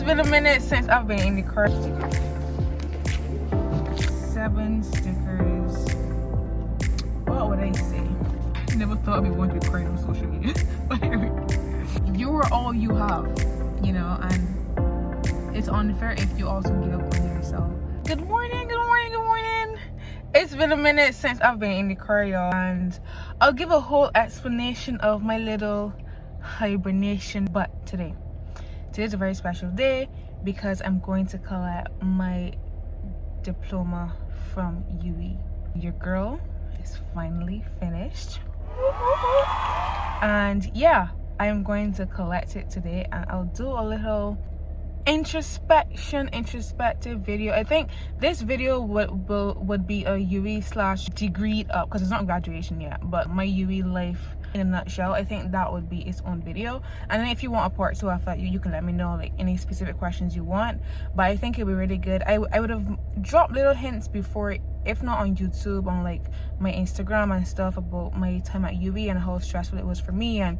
been a minute since I've been in the car. 7 stickers. What would I say? I never thought I'd be wanting to be crying on social media. But anyway, you are all you have, you know, and it's unfair if you also give up on yourself. Good morning, good morning, good morning. It's been a minute since I've been in the car, y'all, and I'll give a whole explanation of my little hibernation. But today's a very special day because I'm going to collect my diploma from UWI. Your girl is finally finished, and yeah, I am going to collect it today, and I'll do a little introspective video. I think this video would be a UWI / degree up, because it's not graduation yet, but my UWI life in a nutshell. I think that would be its own video, and then if you want a part 2 after that, you can let me know, like, any specific questions you want. But I think it'd be really good. I would have dropped little hints before, if not on YouTube, on like my Instagram and stuff, about my time at UWI and how stressful it was for me. And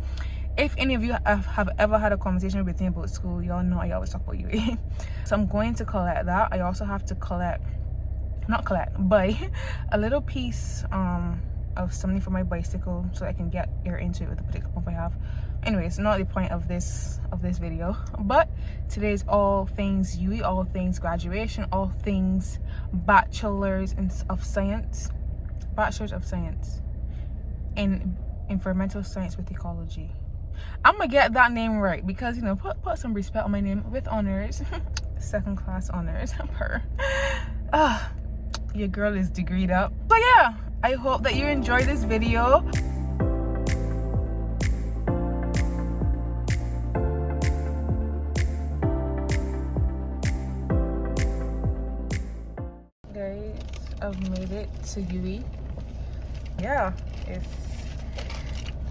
if any of you have ever had a conversation with me about school, y'all know I always talk about UWI. So I'm going to collect that. I also have to buy a little piece of something for my bicycle so I can get air into it with the particular pump I have. Anyway, it's not the point of this video, but today's all things UWI, all things graduation, all things bachelors of science in environmental science with ecology. I'm gonna get that name right because, you know, put some respect on my name, with honors. 2nd class honors. Your girl is degreed up. So yeah, I hope that you enjoy this video. Guys, I've made it to UWI. Yeah,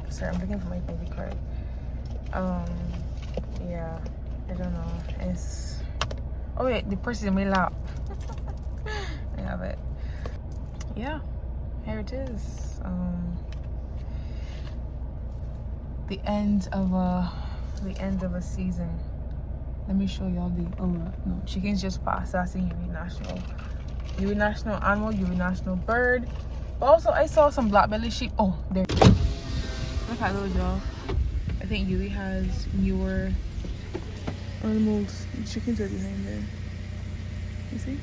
sorry, I'm looking for my baby card. Yeah, I don't know. Oh wait, the purse is in my lap. I have it. Yeah, here it is. The end of a season. Let me show y'all no, chickens just passed. That's a UWI national animal, UWI national bird. But also I saw some black belly sheep. Oh, there. Look at those, y'all. I think UWI has newer animals. The chickens are behind there. You see?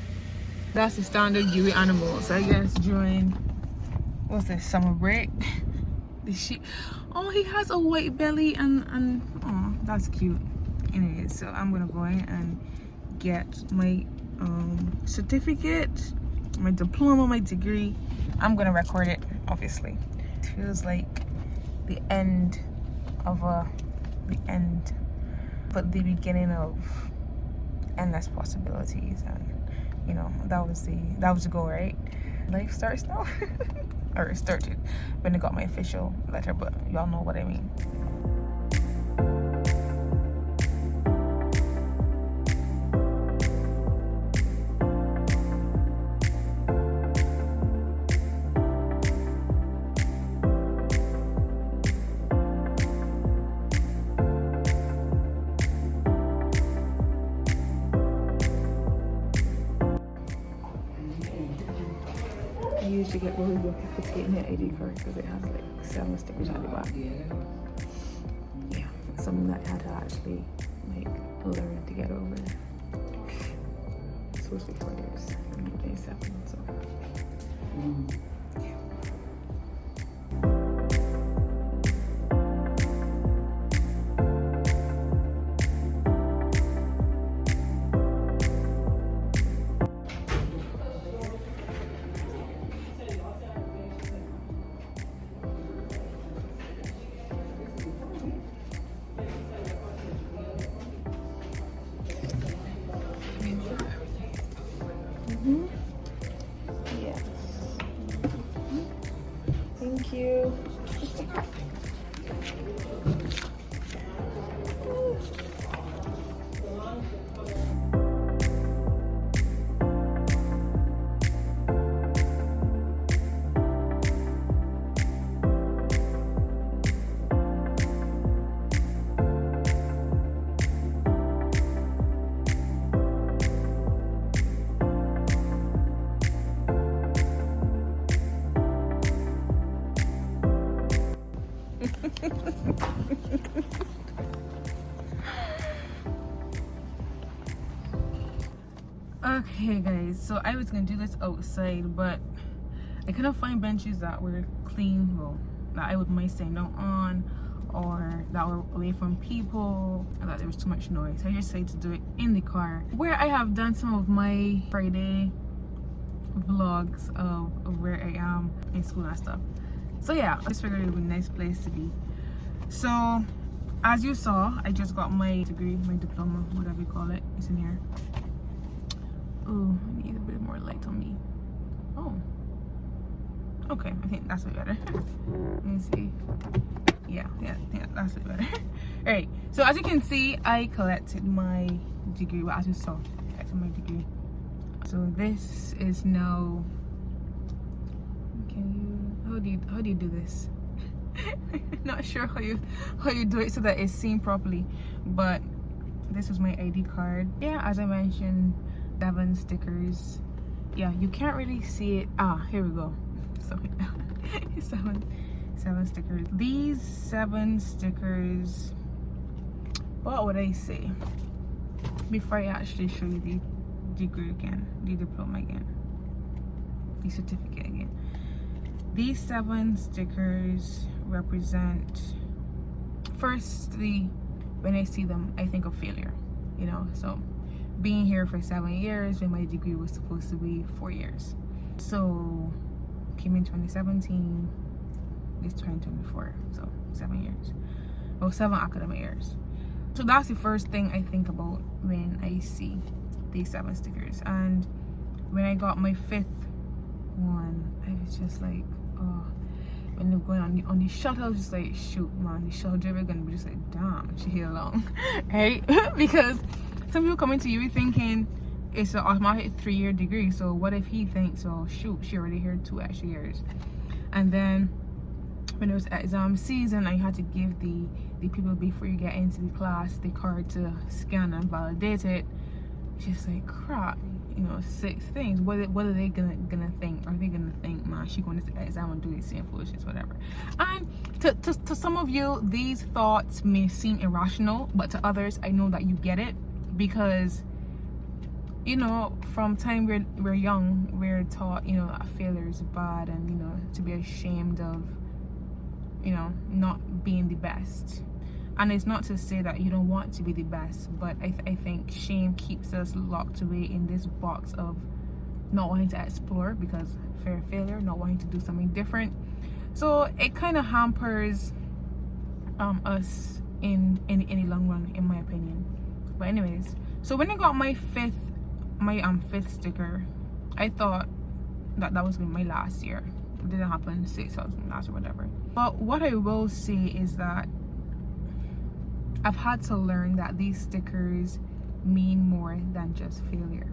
That's the standard UWI animals. I guess during, what's this, summer break? The sheep. Oh, he has a white belly and oh, that's cute. Anyway, so I'm gonna go in and get my certificate, my diploma, my degree. I'm gonna record it, obviously. It feels like the end, but the beginning of endless possibilities. And you know, that was the goal, right? Life starts now. Or it started when I got my official letter, but y'all know what I mean. I usually get worried when people take my ID card because it has like 7 stickers on the back. Yeah, something that I had to actually like learn to get over. It's supposed to be 4 years. I'm on day 7, so yeah. Yes. Okay guys, so I was gonna do this outside, but I couldn't find benches that were clean, well, that I would mind staying down on, or that were away from people, and that there was too much noise. I just decided to do it in the car, where I have done some of my Friday vlogs of where I am in school and stuff. So yeah, I just figured it would be a nice place to be. So as you saw, I just got my degree, my diploma, whatever you call it. It's in here. Oh, I need a bit more light on me. Oh, okay, I think that's a bit better. Let me see. Yeah, that's a bit better. All right, so as you can see, I collected my degree. Well, as you saw, I collected my degree. So this is now, how do you do this? Not sure how you do it so that it's seen properly, but this was my ID card. Yeah, as I mentioned, 7 stickers. Yeah, you can't really see it. Ah, here we go. So seven stickers. These 7 stickers, what would I say before I actually show you the degree again, the diploma again, the certificate again? These 7 stickers represent, firstly, when I see them, I think of failure, you know. So being here for 7 years when my degree was supposed to be 4 years. So came in 2017, it's 2024, so 7 years. Well, 7 academic years. So that's the first thing I think about when I see these 7 stickers. And when I got my 5th one, I was just like, oh, when they're going on the shuttle, I was just like, shoot, man, the shuttle driver gonna be just like, damn, she here long, right? Because some people come into you thinking it's an automatic 3-year degree. So what if he thinks, oh shoot, she already here 2 extra years? And then when it was exam season, I had to give the people before you get into the class the card to scan and validate it. Just like, crap, you know, 6 things. What are they gonna think? Are they gonna think, man, she going to the exam and do the same foolishness, whatever? And to some of you, these thoughts may seem irrational, but to others, I know that you get it, because, you know, from time we're young, we're taught, you know, that failure is bad, and, you know, to be ashamed of, you know, not being the best. And it's not to say that you don't want to be the best, but I think shame keeps us locked away in this box of not wanting to explore because fear of failure, not wanting to do something different. So it kind of hampers us in the long run, in my opinion. But anyways, so when I got my fifth sticker, I thought that was gonna be my last year. It didn't happen. 6 months last or whatever. But what I will say is that I've had to learn that these stickers mean more than just failure,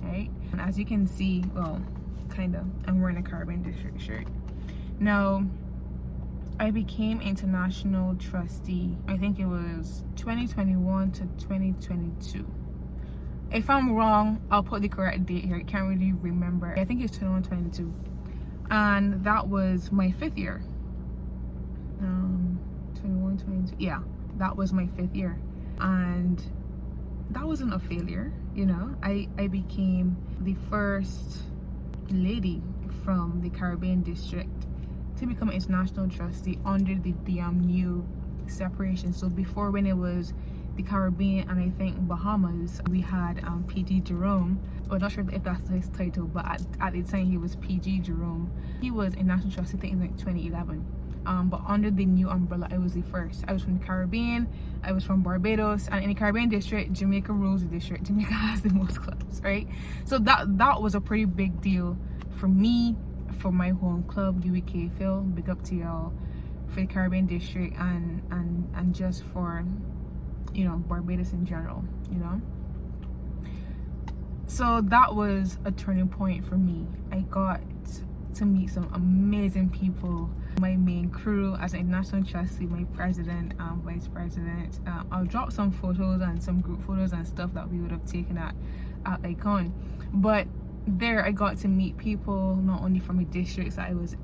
right? And as you can see, well, kind of, I'm wearing a Caribbean District shirt. Now, I became international trustee, I think it was 2021 to 2022. If I'm wrong, I'll put the correct date here. I can't really remember. I think it's 21, 22. And that was my 5th year. 21, 22, yeah. That was my 5th year, and that wasn't a failure, you know. I became the first lady from the Caribbean District to become an international trustee under the new separation. So before, when it was the Caribbean and I think Bahamas, we had PG Jerome. Well, not sure if that's his title, but at the time he was PG Jerome. He was a national trustee, I think in like 2011. But under the new umbrella, I was the first. I was from the Caribbean, I was from Barbados, and in the Caribbean District, Jamaica rules the district. Jamaica has the most clubs, right? So that was a pretty big deal for me, for my home club, UWK Phil. Big up to y'all, for the Caribbean District, and just for, you know, Barbados in general, you know. So that was a turning point for me. I got to meet some amazing people. My main crew as an international trustee, my president, vice president. I'll drop some photos and some group photos and stuff that we would have taken at Icon. But there I got to meet people not only from the districts that I was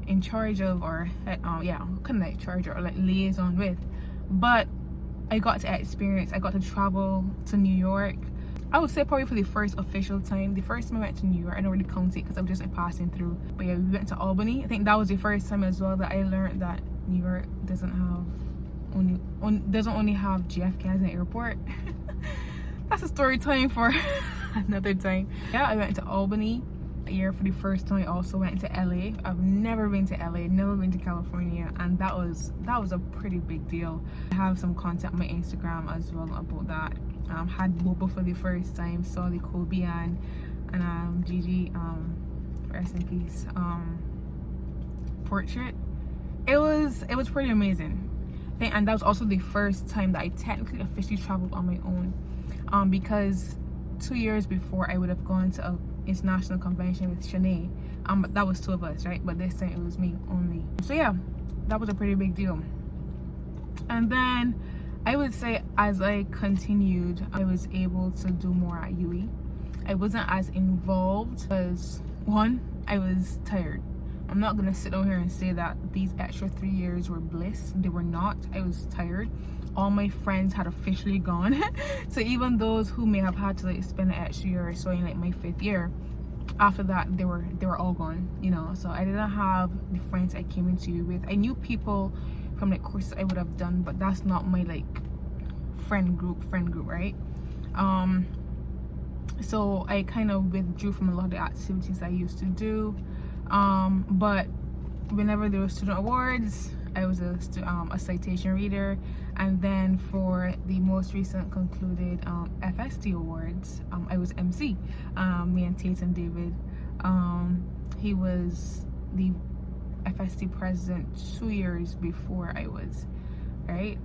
in charge of, or yeah, kind of like charge or like liaison with, but I got to experience, I got to travel to New York. I would say probably for the first official time. The first time I went to New York, I don't really count it because I was just like passing through. But yeah, we went to Albany. I think that was the first time as well that I learned that New York doesn't only have JFK as an airport. That's a story time for another time. Yeah, I went to Albany a year for the first time. I also went to LA. I've never been to LA, never been to California, and that was a pretty big deal. I have some content on my Instagram as well about that. Had boba for the first time, saw the Kobe and Gigi, rest in peace, portrait. It was pretty amazing. And that was also the first time that I technically officially traveled on my own, because 2 years before I would have gone to an international convention with Shanae, but that was 2 of us, right? But this time it was me only. So yeah, that was a pretty big deal. And then I would say as I continued, I was able to do more at UE. I wasn't as involved because, one, I was tired. I'm not gonna sit down here and say that these extra 3 years were bliss. They were not. I was tired. All my friends had officially gone. So even those who may have had to like spend an extra year or so in like my 5th year, after that they were all gone, you know. So I didn't have the friends I came into UE with. I knew people from like courses I would have done, but that's not my like friend group, right? So I kind of withdrew from a lot of the activities I used to do. But whenever there were student awards, I was a citation reader. And then for the most recent concluded FST awards, I was MC. Me and Tate and David. He was the FST president 2 years before I was, right?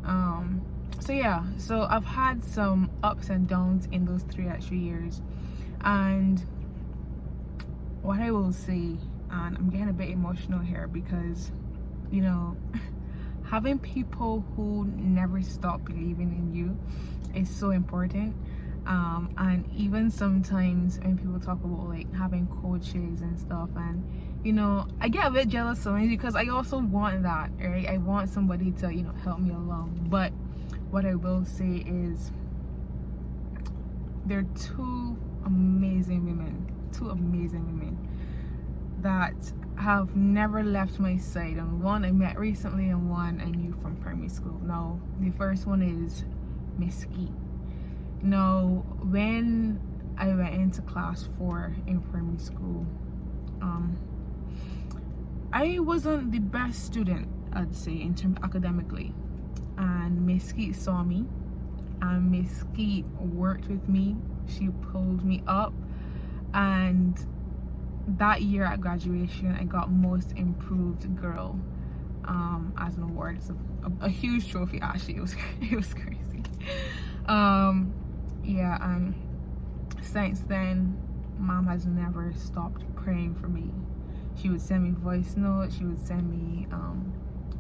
So yeah, so I've had some ups and downs in those 3 extra years. And what I will say, and I'm getting a bit emotional here because, you know, having people who never stop believing in you is so important. And even sometimes when people talk about like having coaches and stuff, and you know, I get a bit jealous sometimes because I also want that, right? I want somebody to, you know, help me along. But what I will say is there are 2 amazing women that have never left my side, and one I met recently and one I knew from primary school. Now the first one is Miss Ski. Now when I went into class 4 in primary school, I wasn't the best student, I'd say, in terms academically, and Miss Ski saw me, and Miss Ski worked with me. She pulled me up, and that year at graduation I got most improved girl as an award. It's a huge trophy actually. It was crazy. Yeah, and since then Mom has never stopped praying for me. She would send me voice notes, she would send me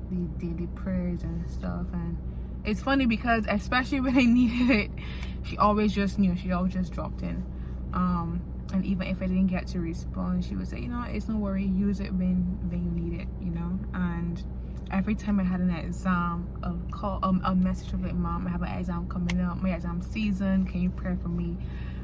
the daily prayers and stuff. And it's funny because especially when I needed it, she always just knew. She always just dropped in. And even if I didn't get to respond, she would say, you know, it's no worry, use it when you need it, you know. And every time I had an exam, a message of like, Mom, I have an exam coming up, my exam season, can you pray for me?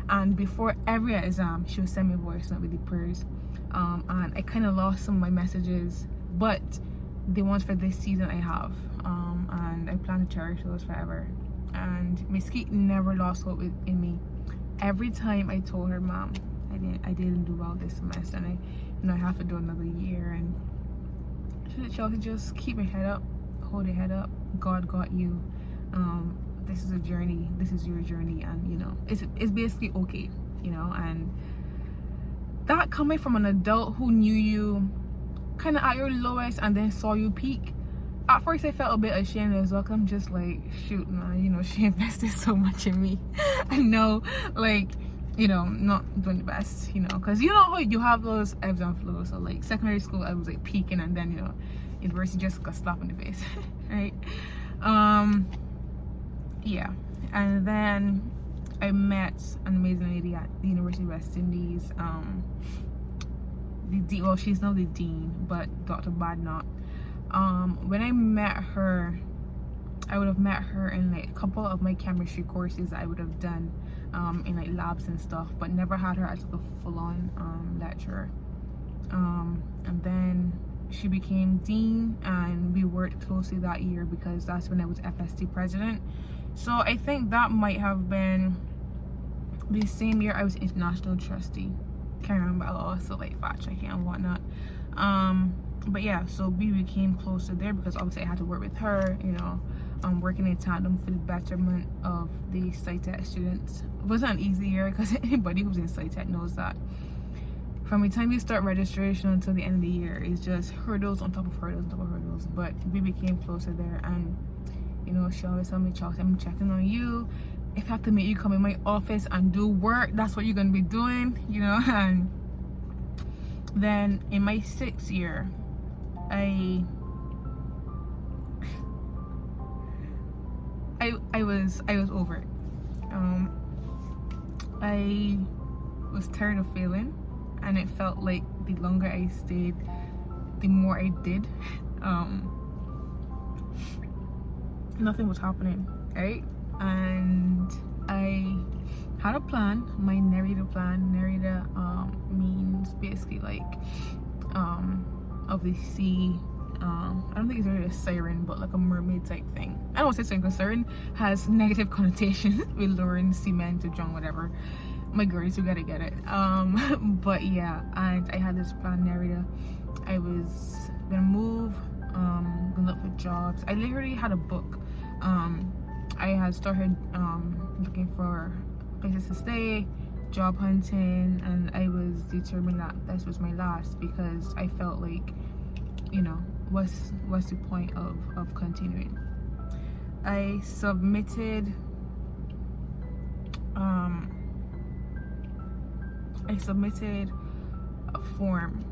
And before every exam, she would send me a voice note with the prayers. And I kind of lost some of my messages, but the ones for this season I have, and I plan to cherish those forever. And Miss Keat never lost hope in me. Every time I told her, Mom, I didn't do well this semester, and I have to do another year, and she said, Chelsea, just keep your head up, hold your head up. God got you. This is a journey. This is your journey, and you know, it's basically okay, you know. And that coming from an adult who knew you kind of at your lowest and then saw you peak, at first I felt a bit ashamed as well, 'cause I'm just like, shoot, man, you know, she invested so much in me. I know, like, you know, not doing the best, you know, because you know how you have those ebbs and flows. So like secondary school I was like peaking, and then, you know, university just got slapped in the face. Right? Yeah. And then I met an amazing lady at the University of West Indies. Well, she's now the dean, but Dr. Badnott. When I met her, I would have met her in like a couple of my chemistry courses that I would have done in like labs and stuff, but never had her as like a full-on lecturer. And then she became dean, and we worked closely that year because that's when I was FST president. So I think that might have been the same year I was international trustee. Can't remember, I also like fact checking and whatnot. But yeah, so we became closer there because obviously I had to work with her, you know, working in tandem for the betterment of the SciTech students. It wasn't an easy year because anybody who's in SciTech knows that from the time you start registration until the end of the year, it's just hurdles on top of hurdles on top of hurdles. But we became closer there, and you know, she always told me, Chelsea, I'm checking on you. If I have to make you come in my office and do work, that's what you're gonna be doing, you know. And then in my 6th year, I was over it. I was tired of failing, and it felt like the longer I stayed, the more I did. Nothing was happening, right? And I had a plan, my Nerida plan. Nerida means basically like of the sea. I don't think it's really a siren, but like a mermaid type thing. I don't want to say siren because siren has negative connotations with luring seamen to drown, whatever. My girls, you gotta get it. But yeah, and I had this plan, Nerida. I was gonna move, gonna look for jobs. I literally had a book. I had started looking for places to stay, job hunting, and I was determined that this was my last because I felt like, you know, what's the point of continuing. I submitted a form.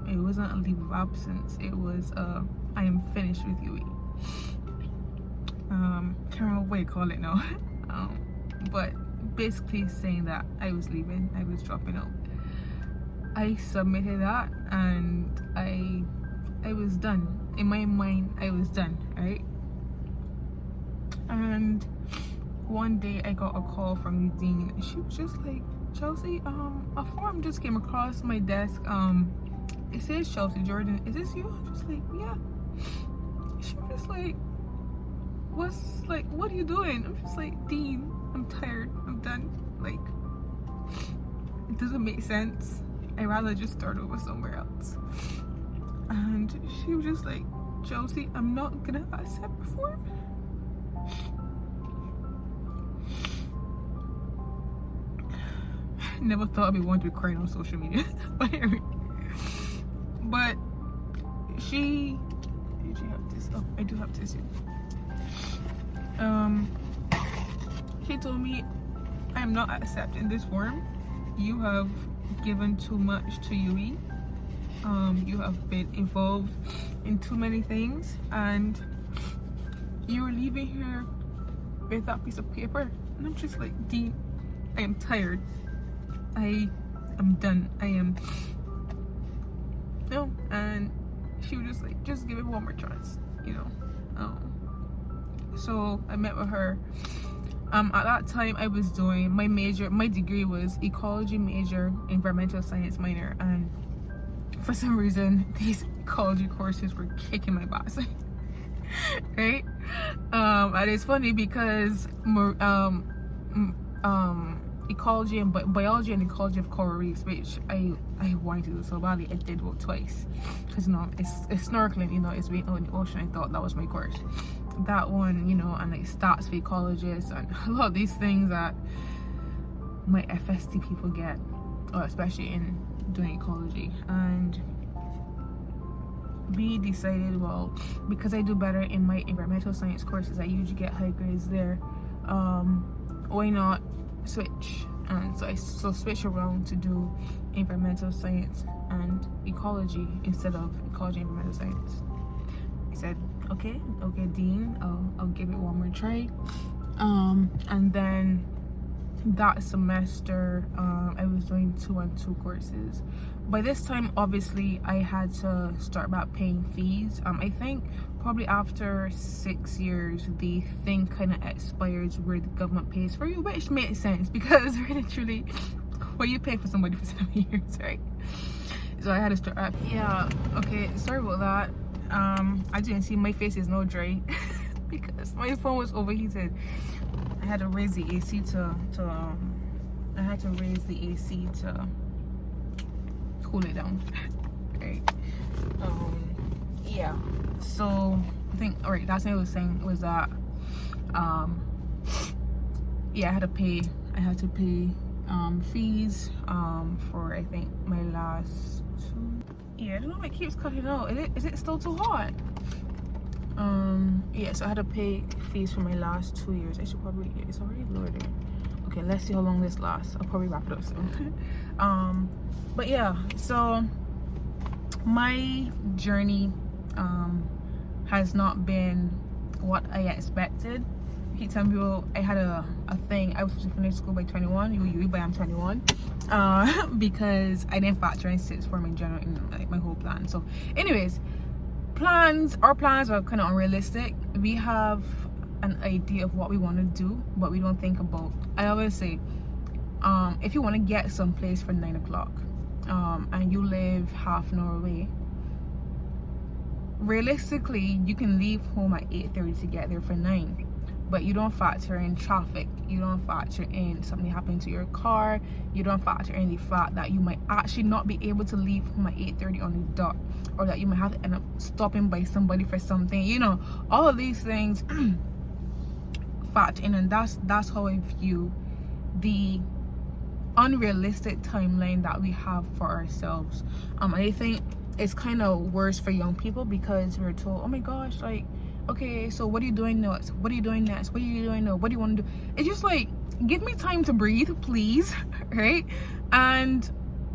It wasn't a leave of absence, it was I am finished with UE. Can't remember what you call it now. But basically saying that I was leaving, I was dropping out. I submitted that, and I was done. In my mind, I was done, right? And one day I got a call from the dean, and she was just like, Chelsea, a form just came across my desk. It says Chelsea Jordan. Is this you? I'm just like, yeah. She was just like, what are you doing? I'm just like, Dean, I'm tired, I'm done. Like, it doesn't make sense. I'd rather just start over somewhere else. And she was just like, Chelsea, I'm not gonna accept the form. Never thought I'd be one to be crying on social media. But she have this? Oh, I do have tissue. She told me, I am not accepting this form. You have given too much to UE. You have been involved in too many things, and you're leaving here with that piece of paper. And I'm just like, Dean, I am tired. I am done. I am no. And she was just like, just give it one more chance, you know. So I met with her. At that time I was doing my major, my degree was ecology major, environmental science minor, and for some reason these ecology courses were kicking my butt. Right? And it's funny because ecology and biology and ecology of coral reefs, which I wanted to do so badly, I did both twice because, you know, it's snorkeling, you know, it's being out in the ocean. I thought that was my course. That one, you know, and like stats for ecologists and a lot of these things that my FST people get, especially in doing ecology. And we decided, well, because I do better in my environmental science courses, I usually get high grades there, why not switch? And so I switch around to do environmental science and ecology instead of ecology and environmental science. I said, okay, Dean, I'll give it one more try. And then that semester I was doing 2-on-2 courses. By this time, obviously, I had to start back paying fees. I think probably after 6 years the thing kind of expires where the government pays for you, which makes sense because literally well, you pay for somebody for 7 years, right? So I had to start up. Yeah, okay, sorry about that. As you can see, my face is not dry because my phone was overheated. I had to raise the AC to cool it down. Right. Yeah. So I think alright, that's what I was saying was that yeah, I had to pay fees for I think my last two. Yeah, I don't know why it keeps cutting out. Is it still too hot? Yeah, so I had to pay fees for my last 2 years. I should probably, it's already loaded. Okay, let's see how long this lasts. I'll probably wrap it up soon. But yeah, so my journey has not been what I expected. I keep telling people I had a thing. I was supposed to finish school by 21, but I'm 21. Because I didn't factor in sixth form in general in like my whole plan. So anyways, our plans are kind of unrealistic. We have an idea of what we want to do, but we don't think about, I always say, if you want to get someplace for 9 o'clock and you live half an hour away, realistically you can leave home at 8:30 to get there for 9, but you don't factor in traffic, you don't factor in something happening to your car, you don't factor in the fact that you might actually not be able to leave home at 8:30 on the dot, or that you might have to end up stopping by somebody for something, you know, all of these things factor in. And that's how I view the unrealistic timeline that we have for ourselves. And I think it's kind of worse for young people because we're told, oh my gosh, like, okay, so what are you doing next? What are you doing next? What are you doing now? What do you want to do? It's just like, give me time to breathe, please. Right? And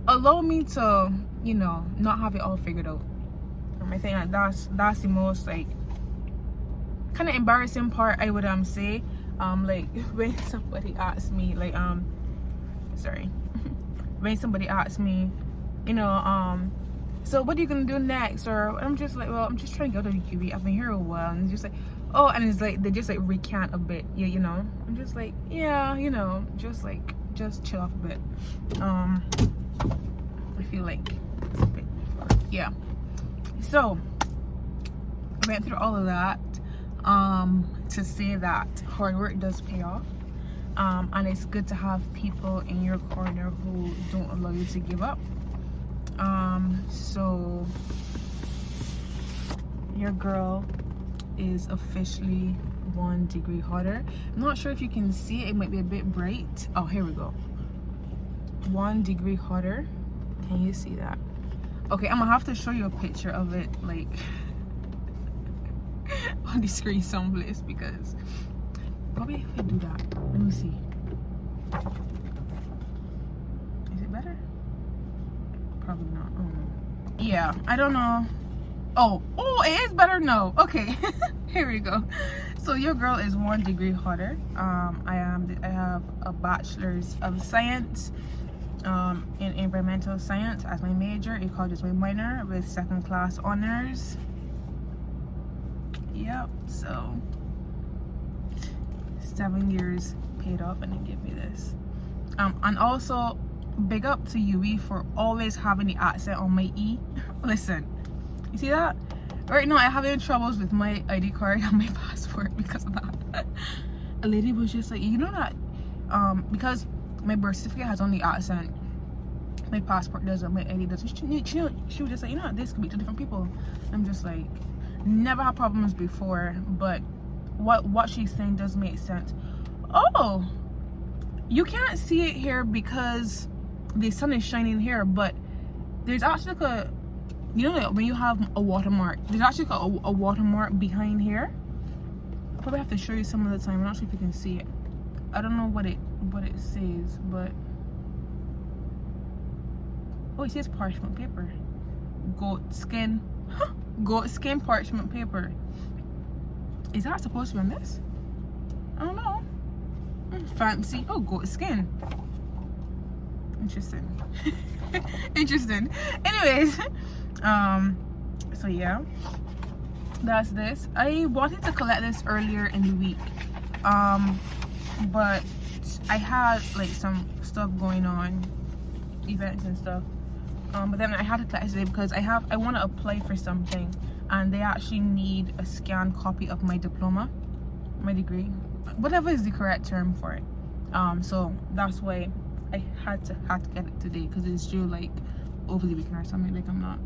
allow me to, you know, not have it all figured out. I think that's the most like kind of embarrassing part, I would say. Like when somebody asks me, like when somebody asks me, you know, so what are you gonna do next? Or I'm just like, well, I'm just trying to go to the QB. I've been here a while, and it's just like, oh, and it's like they just like recant a bit, yeah, you know. I'm just like, yeah, you know, just chill off a bit. I feel like it's a bit, yeah. So I went through all of that to say that hard work does pay off, and it's good to have people in your corner who don't allow you to give up. So your girl is officially 1 degree hotter. I'm not sure if you can see it, it might be a bit bright. Oh, here we go. 1 degree hotter. Can you see that? Okay, I'm gonna have to show you a picture of it like on the screen someplace, because probably if I do that, let me see. Is it better? Probably not. Yeah, I don't know. Oh, it is better. No, okay. Here we go. So your girl is 1 degree hotter. I have a bachelor's of science in environmental science as my major, ecology as my minor, with 2nd class honors. Yep. So 7 years paid off, and they give me this. And also big up to UE for always having the accent on my E. Listen, you see that? Right now I'm having troubles with my ID card and my passport because of that. A lady was just like, you know that because my birth certificate has only accent, my passport doesn't, my ID doesn't. She was just like, you know, this could be 2 different people. I'm just like, never had problems before, but what she's saying does make sense. Oh, you can't see it here because the sun is shining here, but there's actually like a, you know, like when you have a watermark, there's actually like a watermark behind here. I'll probably have to show you some of the time. I'm not sure if you can see it. I don't know what it says, but oh, it says parchment paper. Goat skin parchment paper. Is that supposed to be on this? I don't know. Fancy. Oh, goat skin. Interesting. Interesting. Anyways, so yeah, that's this. I wanted to collect this earlier in the week, but I had like some stuff going on, events and stuff. But then I had to collect it today because I want to apply for something, and they actually need a scanned copy of my diploma, my degree, whatever is the correct term for it. So that's why I had to get it today, because it's due like over the weekend or something. Like, I'm not.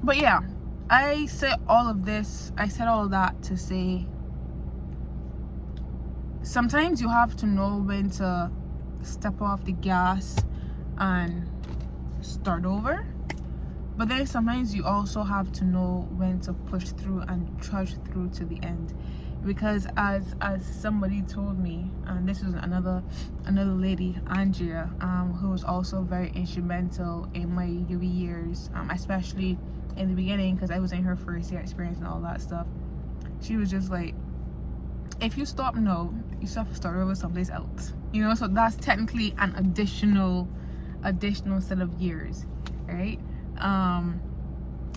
But yeah, I said all of that to say sometimes you have to know when to step off the gas and start over, but then sometimes you also have to know when to push through and trudge through to the end. Because as somebody told me, and this was another lady, Andrea, who was also very instrumental in my UB years, especially in the beginning, because I was in her first year experience and all that stuff. She was just like, if you stop now, you still have to start over someplace else, you know. So that's technically an additional set of years, right?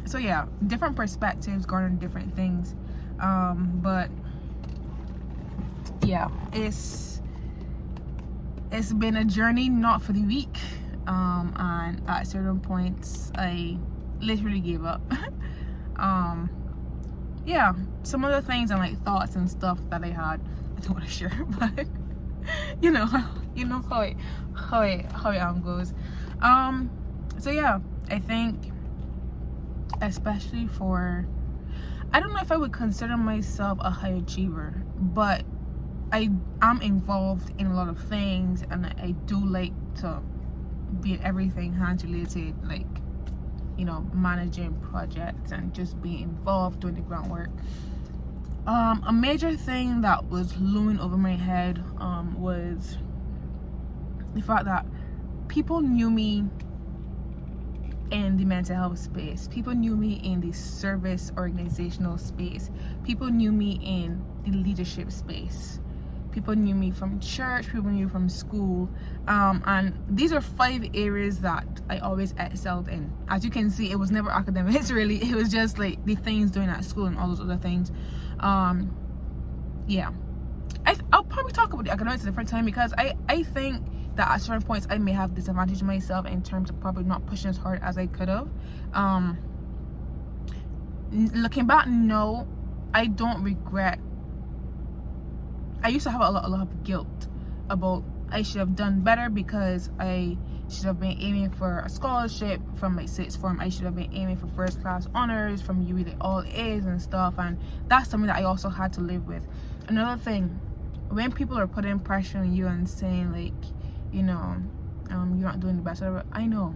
So yeah, different perspectives going on different things, but yeah, it's been a journey, not for the weak, and at certain points I literally gave up. Yeah, some of the things and like thoughts and stuff that I had, I don't want to share, but you know how it goes. So yeah, I think especially for, I don't know if I would consider myself a high achiever, but I am involved in a lot of things, and I do like to be in everything hands related, like, you know, managing projects and just being involved, doing the groundwork. A major thing that was looming over my head was the fact that people knew me in the mental health space, people knew me in the service organizational space, people knew me in the leadership space, people knew me from church, people knew from school, and these are 5 areas that I always excelled in. As you can see, it was never academics really, it was just like the things doing at school and all those other things. Yeah, I'll probably talk about the academics at a different time, because I think that at certain points I may have disadvantaged myself in terms of probably not pushing as hard as I could have. Looking back, no, I don't regret. I used to have a lot of guilt about I should have done better, because I should have been aiming for a scholarship from my 6th form. I should have been aiming for first class honors from UB, like all A's and stuff, and that's something that I also had to live with. Another thing, when people are putting pressure on you and saying like, you know, you're not doing the best, whatever, I know,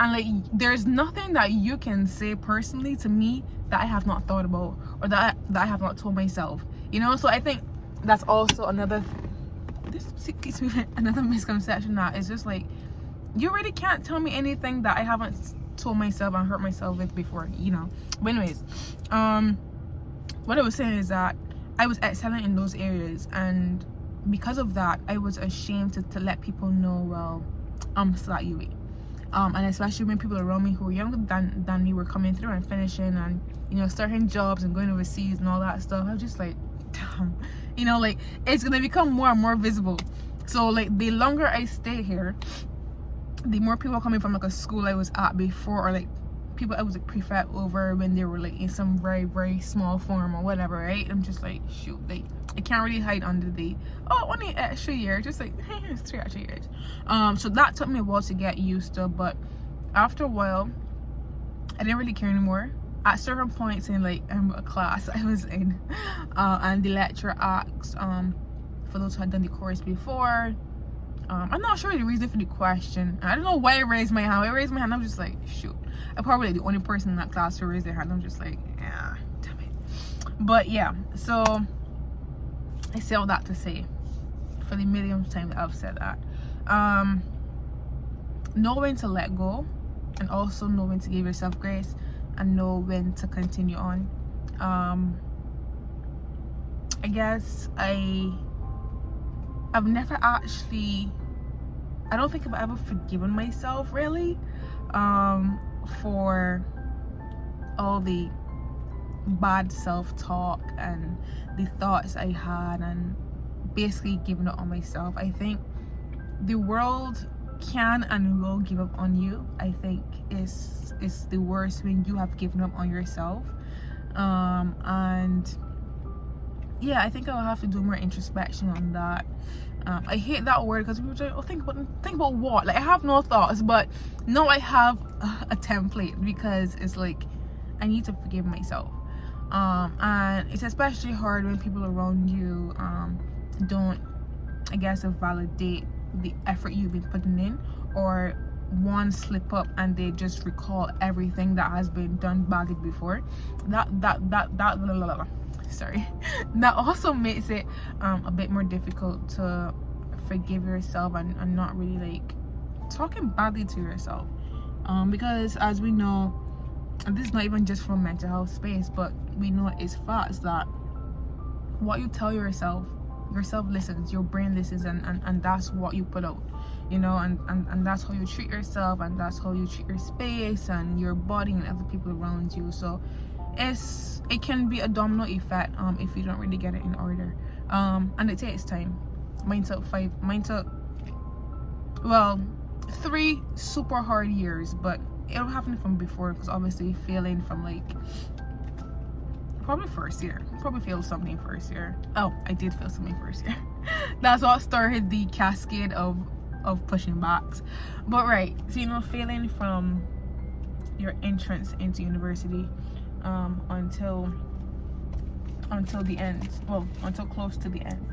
and like there's nothing that you can say personally to me that I have not thought about, or that I have not told myself, you know. So I think that's also another misconception, that it's just like, you really can't tell me anything that I haven't told myself and hurt myself with before, you know. But anyways, what I was saying is that I was excelling in those areas, and because of that I was ashamed to let people know, well, I'm still at UB. And especially when people around me who were younger than me were coming through and finishing and, you know, starting jobs and going overseas and all that stuff. I was just like, damn, you know, like it's gonna become more and more visible. So like the longer I stay here, the more people coming from like a school I was at before, or like people I was like prefect over when they were like in some very, very small form or whatever, right? I'm just like, shoot, like I can't really hide under the, oh, only extra year, just like it's 3 extra years. So that took me a while to get used to, but after a while I didn't really care anymore. At certain points in like a class I was in, and the lecturer asked, for those who had done the course before, I'm not sure the reason for the question. I don't know why I raised my hand. I raised my hand, I'm just like, shoot, I'm probably like the only person in that class who raised their hand. I'm just like, yeah, damn it. But yeah, so I say all that to say, for the millionth time that I've said that, know when to let go, and also know when to give yourself grace, and know when to continue on. I guess I I've never actually, I don't think I've ever forgiven myself really for all the bad self-talk and the thoughts I had, and basically giving up on myself. I think the world can and will give up on you. I think is the worst when you have given up on yourself. And yeah, I think I'll have to do more introspection on that. I hate that word because people say, oh, think about what? Like, I have no thoughts, but no, I have a template, because it's like I need to forgive myself. And it's especially hard when people around you don't, I guess, validate the effort you've been putting in, or one slip up and they just recall everything that has been done badly before. That sorry, that also makes it a bit more difficult to forgive yourself and not really like talking badly to yourself, because as we know, and this is not even just from mental health space, but we know it's facts that what you tell yourself listens, your brain listens, and that's what you put out, you know, and that's how you treat yourself, and that's how you treat your space and your body and other people around you. So it can be a domino effect if you don't really get it in order, and it takes time. Mine took 3 super hard years, but it happened from before, because obviously failing from like probably first year, probably failed something first year. Oh, I did fail something first year. That's what started the cascade of pushing backs. But right, so you know, failing from your entrance into university until the end, well, until close to the end.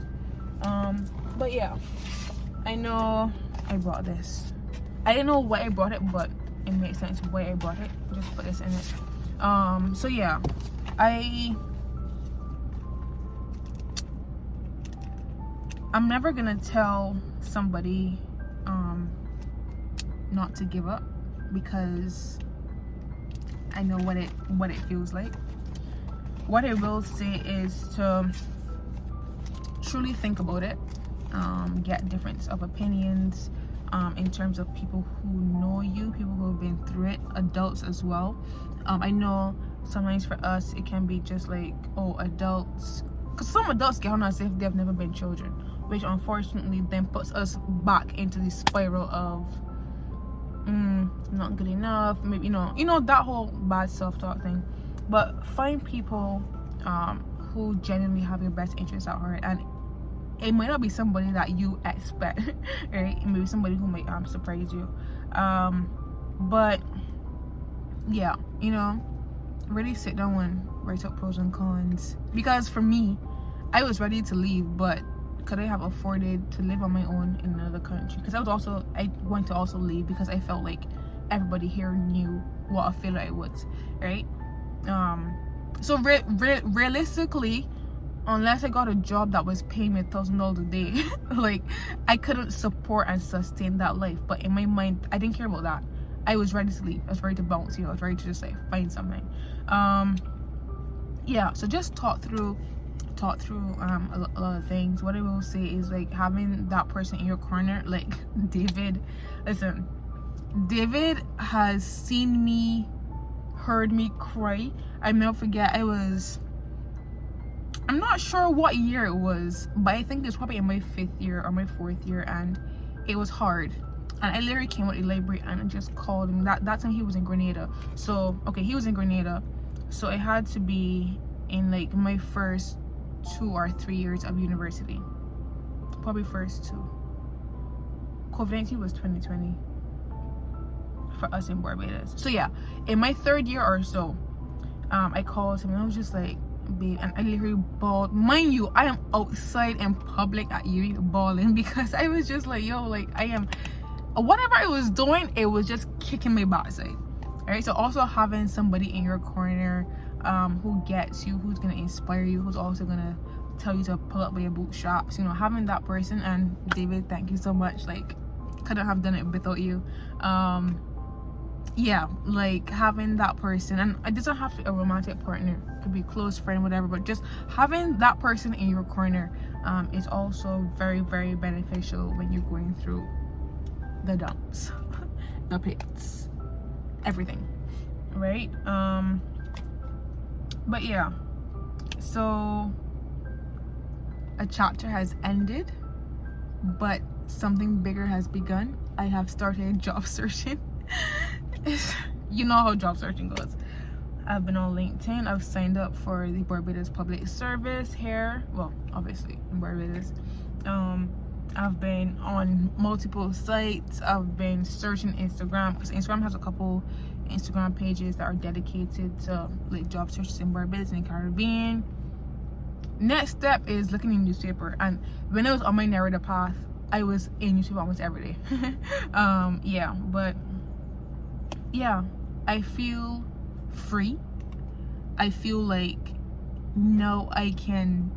But yeah, I know I brought this. I didn't know why I brought it, but it makes sense why I brought it. Just put this in it. So yeah, I'm never gonna tell somebody not to give up, because I know what it feels like. What I will say is to truly think about it, get difference of opinions in terms of people who know you, people who have been through it, adults as well. I know sometimes for us it can be just like, oh, adults, because some adults get on as if they've never been children, which unfortunately then puts us back into the spiral of not good enough, maybe, you know that whole bad self-talk thing. But find people who genuinely have your best interests at heart, and it might not be somebody that you expect, right? It may be somebody who might surprise you, but yeah, you know, really sit down and write up pros and cons. Because for me, I was ready to leave, but could I have afforded to live on my own in another country? Because I wanted to also leave because I felt like everybody here knew what a failure I was, right? So realistically, unless I got a job that was paying me $1,000 a day, like, I couldn't support and sustain that life. But in my mind, I didn't care about that. I was ready to leave. I was ready to bounce, you know, I was ready to just like find something. Yeah, so just talk through a lot of things. What I will say is, like, having that person in your corner, like David. Listen, David has seen me, heard me cry. I never forget, I'm not sure what year it was, but I think it's probably in my 5th year or my 4th year, and it was hard. And I literally came out of the library and I just called him. That time he was in Grenada. So, okay, he was in Grenada. So it had to be in like my first 2 or 3 years of university. Probably first 2. COVID-19 was 2020 for us in Barbados. So yeah, in my 3rd year or so, I called him and I was just like, babe, and I literally bawled. Mind you, I am outside in public at UWI bawling, because I was just like, yo, like, I am, whatever I was doing, it was just kicking my backside. Alright, so also having somebody in your corner who gets you, who's gonna inspire you, who's also gonna tell you to pull up by your bootstraps, you know, having that person. And David, thank you so much, like, couldn't have done it without you. Yeah, like, having that person, and it doesn't have to be a romantic partner, it could be a close friend, whatever, but just having that person in your corner It's also very, very beneficial when you're going through the dumps, the pits, everything, right? But yeah, so a chapter has ended, but something bigger has begun. I have started job searching. You know how job searching goes. I've been on LinkedIn. I've signed up for the Barbados Public Service here. Well, obviously in Barbados. I've been on multiple sites. I've been searching Instagram, because Instagram has a couple Instagram pages that are dedicated to like job searches in Barbados and the Caribbean. Next step is looking in newspaper, and when I was on my narrative path, I was in newspaper almost every day. Yeah, but yeah, I feel free. I feel like now I can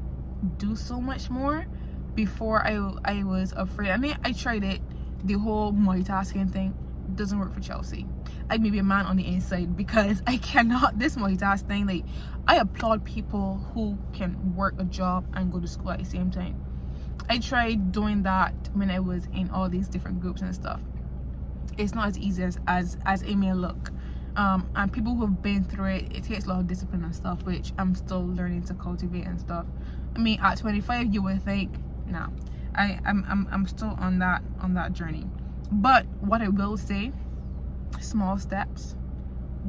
do so much more. Before I was afraid. I mean, I tried it. The whole multitasking thing doesn't work for Chelsea. I may be a man on the inside, because I cannot. This multitask thing, like, I applaud people who can work a job and go to school at the same time. I tried doing that when I was in all these different groups and stuff. It's not as easy as it may look. And people who have been through it, it takes a lot of discipline and stuff, which I'm still learning to cultivate and stuff. I mean, at 25, you would think, nah, I'm still on that journey. But what I will say, small steps,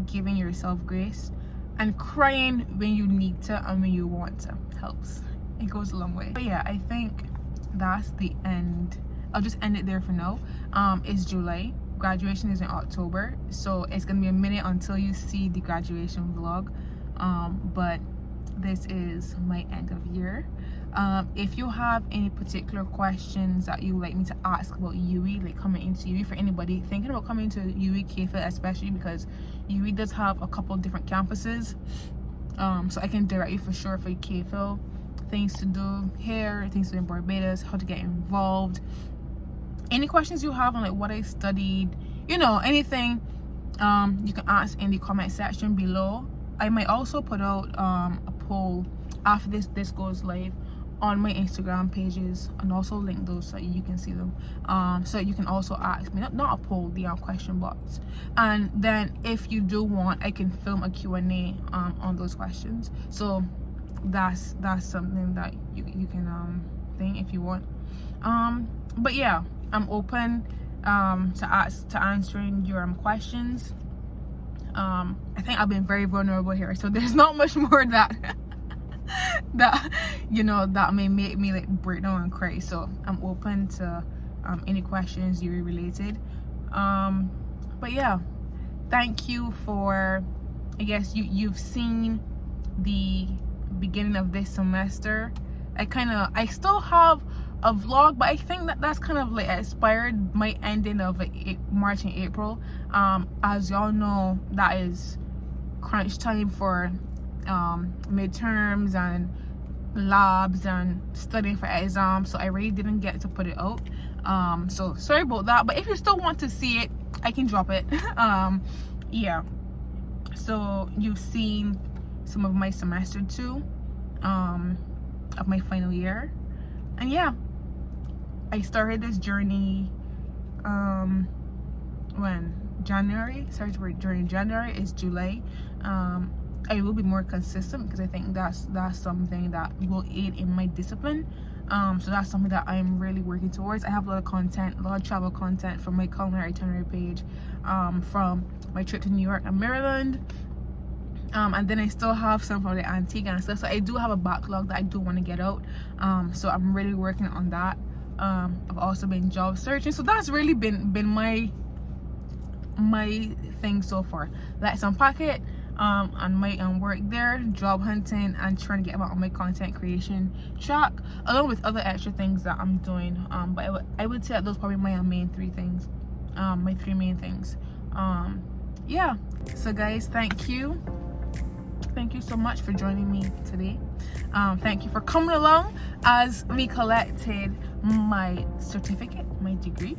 giving yourself grace, and crying when you need to and when you want to helps. It goes a long way. But yeah, I think that's the end. I'll just end it there for now. It's July. Graduation is in October, so it's gonna be a minute until you see the graduation vlog. But this is my end of year. If you have any particular questions that you would like me to ask about UWI, like coming into UWI, for anybody thinking about coming to UWI KPhil, especially because UWI does have a couple different campuses, so I can direct you for sure for KPhil, things to do here, things to do in Barbados, how to get involved, any questions you have on like what I studied, you know, anything, you can ask in the comment section below. I might also put out a poll after this goes live on my Instagram pages, and also link those so you can see them, so you can also ask me, not a poll, the question box. And then if you do want, I can film a Q&A on those questions. So that's something that you can think if you want. But yeah, I'm open to answering your questions. I think I've been very vulnerable here, so there's not much more that you know that may make me like break down and cry. So I'm open to any questions you related. But yeah, thank you for, I guess you've seen the beginning of this semester. I still have a vlog, but I think that's kind of like inspired my ending of like March and April. As y'all know, that is crunch time for midterms and labs and studying for exams, so I really didn't get to put it out. So sorry about that, but if you still want to see it, I can drop it. Yeah, so you've seen some of my semester 2 of my final year. And yeah, I started this journey when January, started during January. It's July. I will be more consistent, because I think that's something that will aid in my discipline. So that's something that I'm really working towards. I have a lot of content, a lot of travel content from my culinary itinerary page, from my trip to New York and Maryland, and then I still have some from the Antigua and stuff. So I do have a backlog that I do want to get out. So I'm really working on that. I've also been job searching, so that's really been my thing so far. Let's unpack it. And my work there, job hunting, and trying to get on my content creation track, along with other extra things that I'm doing. But I would say that those are probably my main 3 things, my 3 main things. Yeah, so guys, thank you so much for joining me today. Thank you for coming along as we collected my certificate, my degree,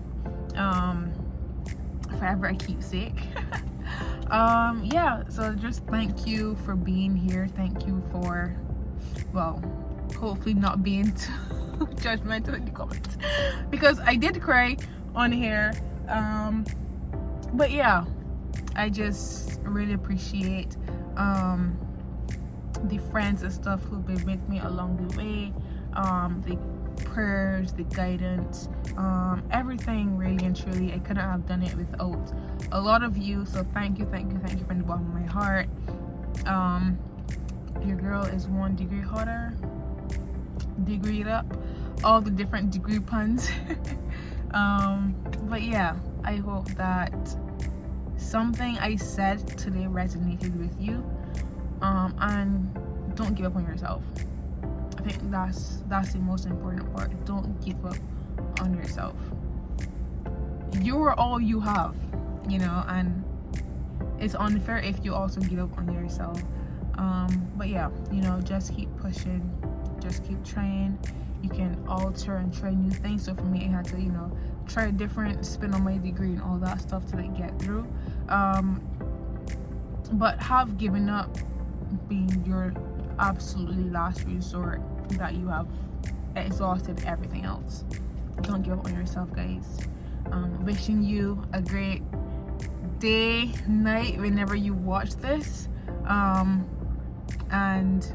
forever a keepsake. Yeah, so just thank you for being here. Thank you for, well, hopefully not being too judgmental in the comments, because I did cry on here. But yeah, I just really appreciate the friends and stuff who've been with me along the way, the prayers, the guidance, everything, really and truly. I couldn't have done it without a lot of you, so thank you from the bottom of my heart. Your girl is 1 degree hotter, degreed up, all the different degree puns. But yeah, I hope that something I said today resonated with you, and don't give up on yourself. I think that's the most important part. Don't give up on yourself. You are all you have, you know, and it's unfair if you also give up on yourself. But yeah, you know, just keep pushing, just keep trying. You can alter and try new things. So for me, I had to, you know, try a different spin on my degree and all that stuff to like get through. But have given up being your absolutely last resort, that you have exhausted everything else. Don't give up on yourself, guys. Wishing you a great day, night, whenever you watch this, and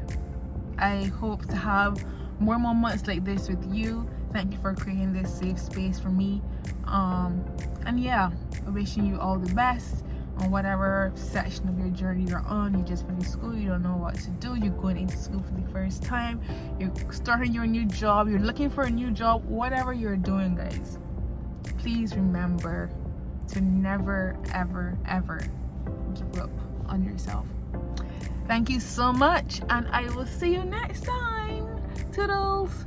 I hope to have more moments like this with you. Thank you for creating this safe space for me, and yeah, wishing you all the best on whatever section of your journey you're on. You just finished school, you don't know what to do, you're going into school for the first time, you're starting your new job, you're looking for a new job, whatever you're doing, guys, please remember to never ever give up on yourself. Thank you so much, and I will see you next time. Toodles.